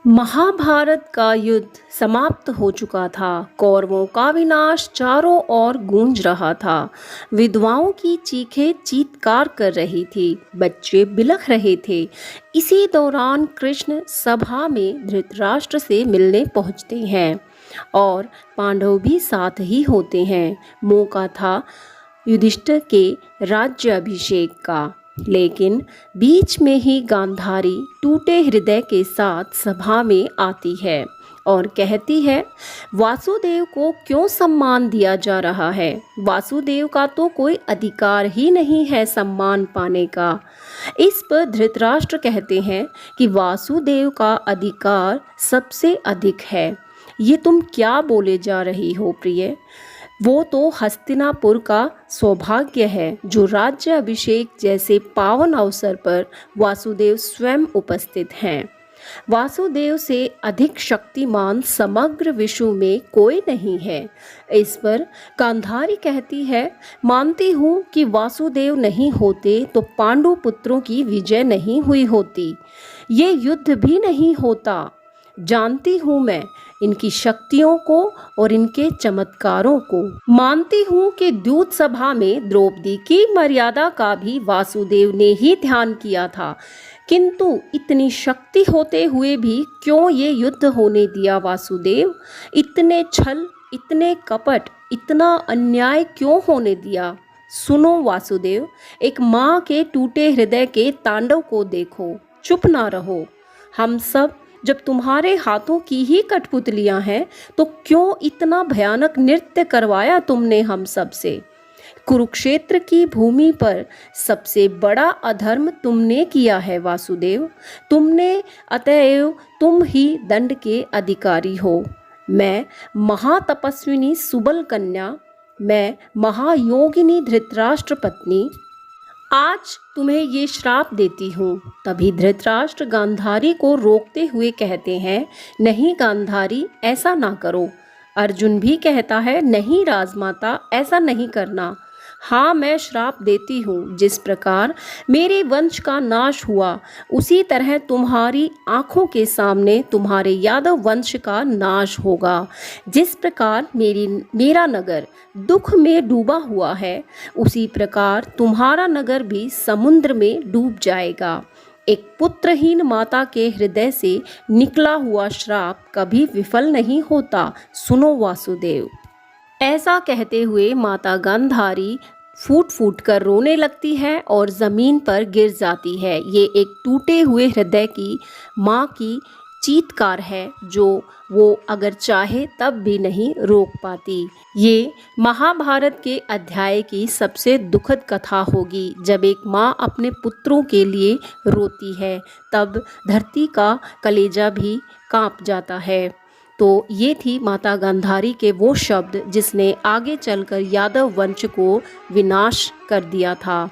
महाभारत का युद्ध समाप्त हो चुका था। कौरवों का विनाश चारों ओर गूंज रहा था। विधवाओं की चीखें चीत्कार कर रही थी, बच्चे बिलख रहे थे। इसी दौरान कृष्ण सभा में धृतराष्ट्र से मिलने पहुंचते हैं और पांडव भी साथ ही होते हैं। मौका था युधिष्ठिर के राज्याभिषेक का, लेकिन बीच में ही गांधारी टूटे हृदय के साथ सभा में आती है और कहती है, वासुदेव को क्यों सम्मान दिया जा रहा है? वासुदेव का तो कोई अधिकार ही नहीं है सम्मान पाने का। इस पर धृतराष्ट्र कहते हैं कि वासुदेव का अधिकार सबसे अधिक है। ये तुम क्या बोले जा रही हो प्रिय? वो तो हस्तिनापुर का सौभाग्य है जो राज्य अभिषेक जैसे पावन अवसर पर वासुदेव स्वयं उपस्थित हैं। वासुदेव से अधिक शक्तिमान समग्र विश्व में कोई नहीं है। इस पर गांधारी कहती है, मानती हूँ कि वासुदेव नहीं होते तो पांडु पुत्रों की विजय नहीं हुई होती, ये युद्ध भी नहीं होता। जानती हूँ मैं इनकी शक्तियों को और इनके चमत्कारों को। मानती हूँ कि दूत सभा में द्रौपदी की मर्यादा का भी वासुदेव ने ही ध्यान किया था, किंतु इतनी शक्ति होते हुए भी क्यों ये युद्ध होने दिया वासुदेव? इतने छल, इतने कपट, इतना अन्याय क्यों होने दिया? सुनो वासुदेव, एक माँ के टूटे हृदय के तांडव को देखो, चुप ना रहो। हम सब जब तुम्हारे हाथों की ही कठपुतलियां हैं तो क्यों इतना भयानक नृत्य करवाया तुमने हम सब से? कुरुक्षेत्र की भूमि पर सबसे बड़ा अधर्म तुमने किया है वासुदेव। तुमने, अतएव तुम ही दंड के अधिकारी हो। मैं महातपस्विनी सुबल कन्या, मैं महायोगिनी धृतराष्ट्र पत्नी आज तुम्हें ये श्राप देती हूँ। तभी धृतराष्ट्र गांधारी को रोकते हुए कहते हैं, नहीं गांधारी, ऐसा ना करो। अर्जुन भी कहता है, नहीं राजमाता, ऐसा नहीं करना। हाँ, मैं श्राप देती हूँ। जिस प्रकार मेरे वंश का नाश हुआ, उसी तरह तुम्हारी आँखों के सामने तुम्हारे यादव वंश का नाश होगा। जिस प्रकार मेरा नगर दुख में डूबा हुआ है, उसी प्रकार तुम्हारा नगर भी समुद्र में डूब जाएगा। एक पुत्रहीन माता के हृदय से निकला हुआ श्राप कभी विफल नहीं होता। सुनो वासुदेव। ऐसा कहते हुए माता गांधारी फूट फूट कर रोने लगती है और ज़मीन पर गिर जाती है। ये एक टूटे हुए हृदय की माँ की चीत्कार है जो वो अगर चाहे तब भी नहीं रोक पाती। ये महाभारत के अध्याय की सबसे दुखद कथा होगी। जब एक माँ अपने पुत्रों के लिए रोती है तब धरती का कलेजा भी कांप जाता है। तो ये थी माता गांधारी के वो शब्द जिसने आगे चलकर यादव वंश को विनाश कर दिया था।